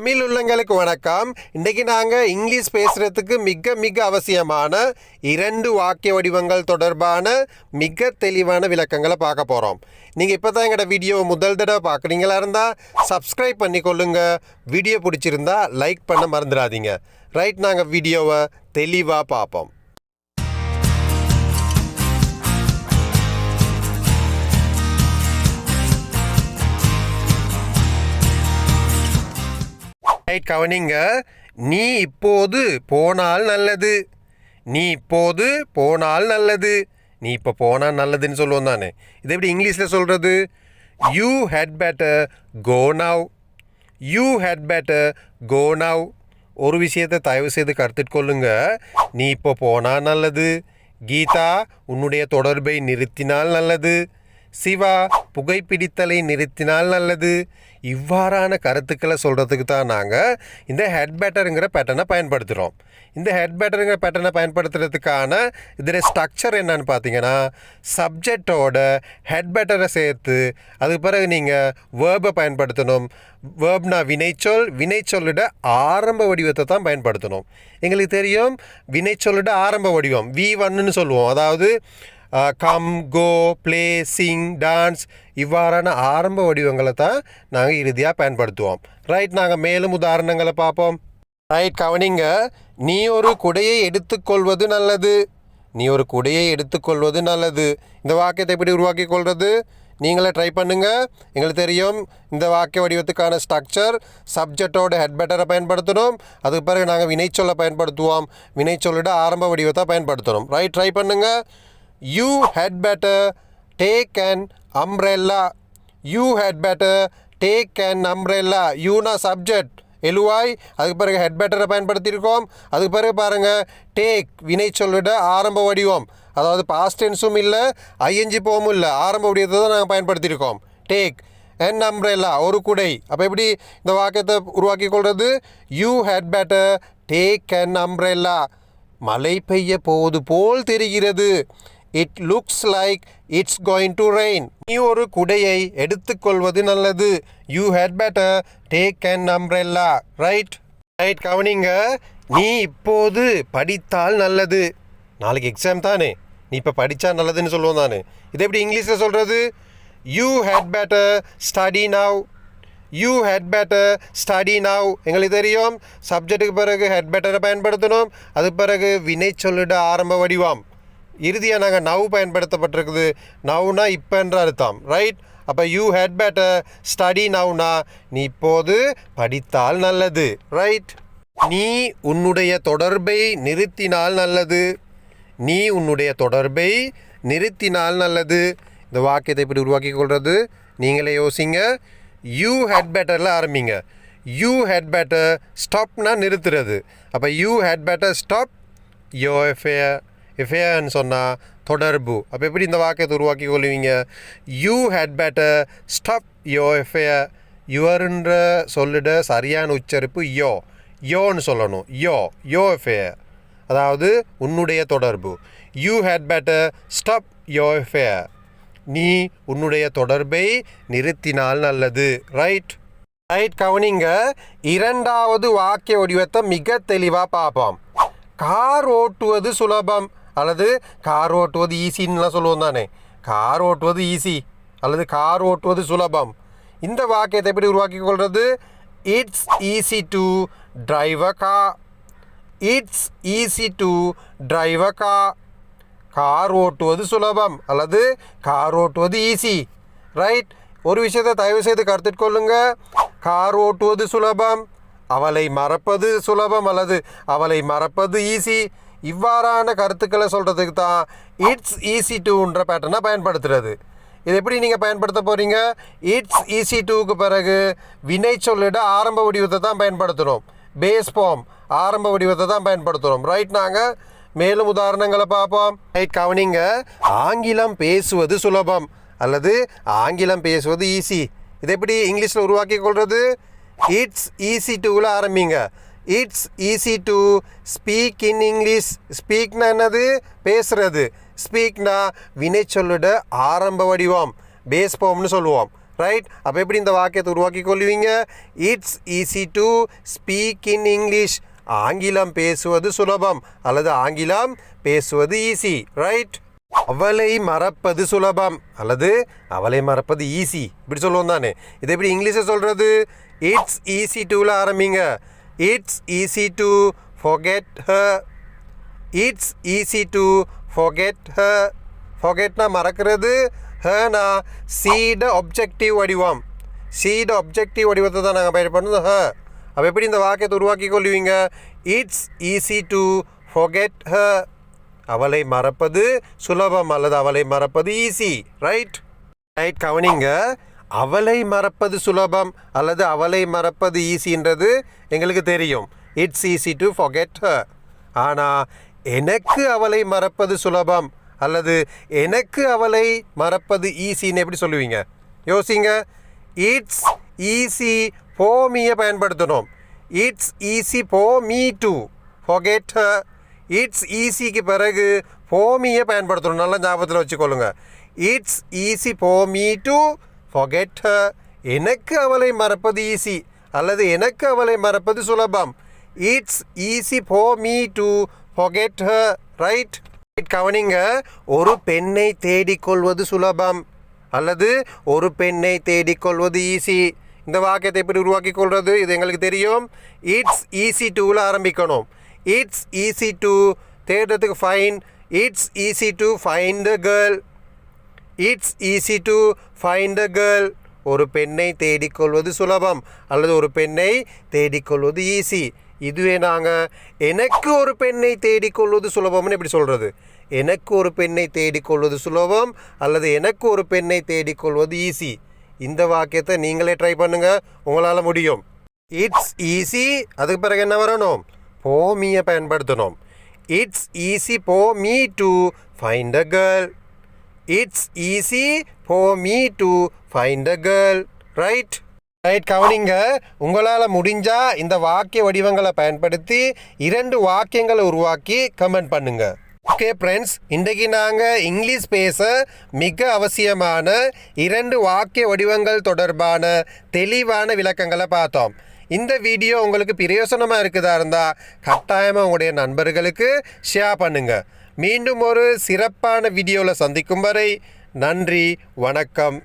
தமிழ் உள்ளங்களுக்கு வணக்கம். இன்றைக்கு நாங்கள் இங்கிலீஷ் பேசுகிறதுக்கு மிக மிக அவசியமான 2 வாக்கிய வடிவங்கள் தொடர்பான மிக தெளிவான விளக்கங்களை பார்க்க போகிறோம். நீங்கள் இப்போ தான் எங்களோட வீடியோவை முதல் தடவை பார்க்குறீங்களா இருந்தால் சப்ஸ்கிரைப் பண்ணிக்கொள்ளுங்க. வீடியோ பிடிச்சிருந்தா லைக் பண்ண மறந்துடாதீங்க. ரைட், நாங்கள் வீடியோவை தெளிவாக பார்ப்போம். ரைட், கவனிங்க. நீ இப்போது போனால் நல்லது. நீ இப்போது போனால் நல்லது. நீ இப்போ போனால் நல்லதுன்னு சொல்லுவோம் தானே. இது எப்படி இங்கிலீஷில் சொல்கிறது? You had better go now. You had better go now. ஒரு விஷயத்தை தயவு செய்து கருத்தில் கொள்ளுங்க. நீ இப்போ போனால் நல்லது. கீதா உன்னுடைய தொடர்பை நிறுத்தினால் நல்லது. சிவா புகைப்பிடித்தலை நிறுத்தினால் நல்லது. இவ்வாறான கருத்துக்களை சொல்கிறதுக்கு தான் நாங்கள் இந்த ஹெட் பேட்டருங்கிற பேட்டர்னை பயன்படுத்துகிறோம். இந்த ஹெட் பேட்டருங்கிற பேட்டர்னை பயன்படுத்துறதுக்கான இதில் ஸ்ட்ரக்சர் என்னன்னு பார்த்தீங்கன்னா, சப்ஜெக்டோட ஹெட் பேட்டரை சேர்த்து அதுக்கு பிறகு நீங்கள் வேர்பை பயன்படுத்தணும். வேர்ப்னா வினைச்சொல், வினைச்சொல்லிட ஆரம்ப வடிவத்தை தான் பயன்படுத்தணும். எங்களுக்கு தெரியும் வினைச்சொல்லிட ஆரம்ப வடிவம் V1ன்னு சொல்லுவோம். அதாவது கம், கோ, ப்ளே, சிங், டான்ஸ் இவ்வாறான ஆரம்ப வடிவங்களை தான் நாங்கள் இறுதியாக பயன்படுத்துவோம். ரைட், நாங்கள் மேலும் உதாரணங்களை பார்ப்போம். ரைட், கவனிங்க. நீ ஒரு குடையை எடுத்துக்கொள்வது நல்லது. நீ ஒரு குடையை எடுத்துக்கொள்வது நல்லது. இந்த வாக்கியத்தை எப்படி உருவாக்கி கொள்வது? நீங்களே ட்ரை பண்ணுங்கள். எங்களுக்கு தெரியும் இந்த வாக்கிய வடிவத்துக்கான ஸ்ட்ரக்சர் சப்ஜெக்டோட ஹெட் பேட்டரை பயன்படுத்தணும். அதுக்கு பிறகு நாங்கள் வினைச்சொல்லை பயன்படுத்துவோம். வினைச்சொல்லிட ஆரம்ப வடிவத்தை பயன்படுத்தணும். ரைட், ட்ரை பண்ணுங்கள். You had better take an umbrella. You had better take an umbrella. யூனா சப்ஜெக்ட் எழுவாய், அதுக்கு பிறகு ஹெட் பேட்டரை பயன்படுத்தியிருக்கோம். அதுக்கு பிறகு பாருங்கள், டேக் வினைச்சொல்லிட ஆரம்ப வடிவம். அதாவது பாஸ்ட் டென்ஸும் இல்லை, ஐஎன்ஜி போமும் இல்லை, ஆரம்ப வடிவத்தை தான் நாங்கள் பயன்படுத்தியிருக்கோம். டேக் an umbrella ஒரு குடை. அப்போ எப்படி இந்த வாக்கியத்தை உருவாக்கி கொள்வது? You had better take an umbrella. மழை பெய்ய போவது போல் தெரிகிறது. It looks like it's going to rain. நீ ஒரு குடையை எடுத்துக்கொள்வது நல்லது. You had better take an umbrella. Right, கவனிங்க. நீ இப்போது படித்தால் நல்லது. நாளைக்கு எக்ஸாம் தானே, நீ இப்போ படித்தா நல்லதுன்னு சொல்லுவோம் தானே. இது எப்படி இங்கிலீஷில் சொல்கிறது? You had better study now. You had better study now. எங்களுக்கு தெரியும் சப்ஜெக்டுக்கு பிறகு ஹெட் பேட்டரை பயன்படுத்தணும். அதுக்கு பிறகு வினை சொல்லிட ஆரம்ப வடிவம். இறுதியாக நாங்கள் நவ் பயன்படுத்தப்பட்டிருக்குது. நவ்னா இப்போன்ற அர்த்தம். ரைட், அப்போ யூ ஹேட் பெட்டர் ஸ்டடி நவ்னா நீ இப்போது படித்தால் நல்லது. ரைட், நீ உன்னுடைய தொடர்பை நிறுத்தினால் நல்லது. நீ உன்னுடைய தொடர்பை நிறுத்தினால் நல்லது. இந்த வாக்கியத்தை இப்படி உருவாக்கி கொள்வது நீங்களே யோசிங்க. யூ ஹேட் பெட்டரில் ஆரம்பிங்க. யூ ஹேட் பெட்டர் ஸ்டாப்னா நிறுத்துறது. அப்போ you had better stop your எஃபேர்னு சொன்னால் தொடர்பு. அப்போ எப்படி இந்த வாக்கியத்தை உருவாக்கி கொள்வீங்க? You had better stop your affair. யுவர்ன்ற சொல்லிட சரியான உச்சரிப்பு யோன்னு சொல்லணும். யோ எஃபேர், அதாவது உன்னுடைய தொடர்பு. You had better stop your affair. நீ உன்னுடைய தொடர்பை நிறுத்தினால் நல்லது. ரைட், கவனிங்க. இரண்டாவது வாக்கிய வடிவத்தை மிக தெளிவாக பார்ப்போம். கார் ஓட்டுவது சுலபம் அல்லது கார் ஓட்டுவது ஈஸின்னுலாம் சொல்லுவோம் தானே. கார் ஓட்டுவது ஈஸி அல்லது கார் ஓட்டுவது சுலபம். இந்த வாக்கியத்தை எப்படி உருவாக்கி கொள்வது? It's easy to drive a car. It's easy to drive a car. Car ஓட்டுவது சுலபம் அல்லது கார் ஓட்டுவது ஈஸி. ரைட், ஒரு விஷயத்தை தயவு செய்து கருத்தில் கொள்ளுங்க. கார் ஓட்டுவது சுலபம், அவளை மறப்பது சுலபம் அல்லது அவளை மறப்பது ஈஸி. இவ்வாறான கருத்துக்களை சொல்கிறதுக்கு தான் இட்ஸ் ஈஸி டூன்ற பேட்டர்னை பயன்படுத்துகிறது. இது எப்படி நீங்கள் பயன்படுத்த போகிறீங்க? இட்ஸ் ஈஸி டூக்கு பிறகு வினை சொல்லிட ஆரம்ப வடிவத்தை தான் பயன்படுத்தணும். பேஸ் ஃபார்ம் ஆரம்ப வடிவத்தை தான் பயன்படுத்துகிறோம். ரைட், நாங்கள் மேலும் உதாரணங்களை பார்ப்போம். ரைட், கவனிங்க. ஆங்கிலம் பேசுவது சுலபம் அல்லது ஆங்கிலம் பேசுவது ஈஸி. இது எப்படி இங்கிலீஷில் உருவாக்கி கொள்வது? இட்ஸ் ஈஸி டூவில் ஆரம்பிங்க. It's easy to speak in English. ஸ்பீக்னா என்னது? பேசுகிறது. ஸ்பீக்னா வினை சொல்லிட ஆரம்ப வடிவம் பேஸ் ஃபார்ம்னு சொல்லுவோம். ரைட். அப்போ எப்படி இந்த வாக்கியத்தை உருவாக்கி கொள்வீங்க? It's easy to speak in English. ஆங்கிலம் பேசுவது சுலபம் அல்லது ஆங்கிலம் பேசுவது ஈஸி. ரைட். அவளை மறப்பது சுலபம் அல்லது அவளை மறப்பது ஈஸி, இப்படி சொல்லுவோம் தானே. இதை எப்படி இங்கிலீஷில் சொல்கிறது? இட்ஸ் ஈஸி டூவில் ஆரம்பிங்க. It's easy to forget her. It's easy to forget her. forgetனா மறக்கிறது, ஹேனா சீட ஒப்ஜெக்டிவ் வடிவம். சீட ஒப்ஜெக்டிவ் வடிவத்தை தான் நாங்கள் பயன்படுத்தணும் ஹ. அப்போ எப்படி இந்த வாக்கியத்தை உருவாக்கி கொள்வீங்க? It's easy to forget her. அவளை மறப்பது சுலபம் அல்லது அவளை மறப்பது ஈஸி. ரைட். ரைட், கவனிங்க. அவளை மறப்பது சுலபம் அல்லது அவளை மறப்பது ஈஸின்றது எங்களுக்கு தெரியும். It's easy to forget her. ஆனால் எனக்கு அவளை மறப்பது சுலபம் அல்லது எனக்கு அவளை மறப்பது ஈஸின்னு எப்படி சொல்லுவீங்க? யோசிங்க. இட்ஸ் ஈஸி ஃபார் மீயை பயன்படுத்தணும். It's easy for me to forget her. It's ஈஸிக்கு பிறகு ஃபார் மீயை பயன்படுத்தணும். நல்லா ஞாபகத்தில் வச்சுக்கொள்ளுங்க. It's easy for me to forget her. எனக்கு அவளை மறப்பது ஈஸி அல்லது எனக்கு அவளை மறப்பது சுலபம். It's easy for me to forget her. Right. கவனிங்க. ஒரு பெண்ணை தேடிக்கொள்வது சுலபம் அல்லது ஒரு பெண்ணை தேடிக்கொள்வது ஈஸி. இந்த வாக்கியத்தை எப்படி உருவாக்கி கொள்வது? இது எங்களுக்கு தெரியும். இட்ஸ் ஈஸி டூவில் ஆரம்பிக்கணும். இட்ஸ் ஈஸி டு தேடுறதுக்கு fine. It's easy to find a girl. It's easy to find a girl. ஒரு பெண்ணை தேடிக்கொள்வது சுலபம் அல்லது ஒரு பெண்ணை தேடிக்கொள்வது ஈஸி. இதுவே நாங்கள் எனக்கு ஒரு பெண்ணை தேடிக்கொள்வது சுலபம்னு எப்படி சொல்கிறது? எனக்கு ஒரு பெண்ணை தேடிக்கொள்வது சுலபம் அல்லது எனக்கு ஒரு பெண்ணை தேடிக்கொள்வது ஈஸி. இந்த வாக்கியத்தை நீங்களே ட்ரை பண்ணுங்கள், உங்களால் முடியும். இட்ஸ் ஈஸி, அதுக்கு பிறகு என்ன வரணும்? ஃபார் மீயை பயன்படுத்தணும். It's easy for me to find a girl. It's easy for me to find a girl. Right. Right, கவனிங்க. உங்களால் முடிஞ்சால் இந்த வாக்கிய வடிவங்களை பயன்படுத்தி 2 வாக்கியங்களை உருவாக்கி கமெண்ட் பண்ணுங்க. ஓகே ஃப்ரெண்ட்ஸ், இன்றைக்கு நாங்கள் இங்கிலீஷ் பேச மிக அவசியமான 2 வாக்கிய வடிவங்கள் தொடர்பான தெளிவான விளக்கங்களை பார்த்தோம். இந்த வீடியோ உங்களுக்கு பிரயோசனமாக இருக்குதா இருந்தால் கட்டாயமாக உங்களுடைய நண்பர்களுக்கு ஷேர் பண்ணுங்கள். மீண்டும் ஒரு சிறப்பான வீடியோவில் சந்திக்கும் வரை நன்றி, வணக்கம்.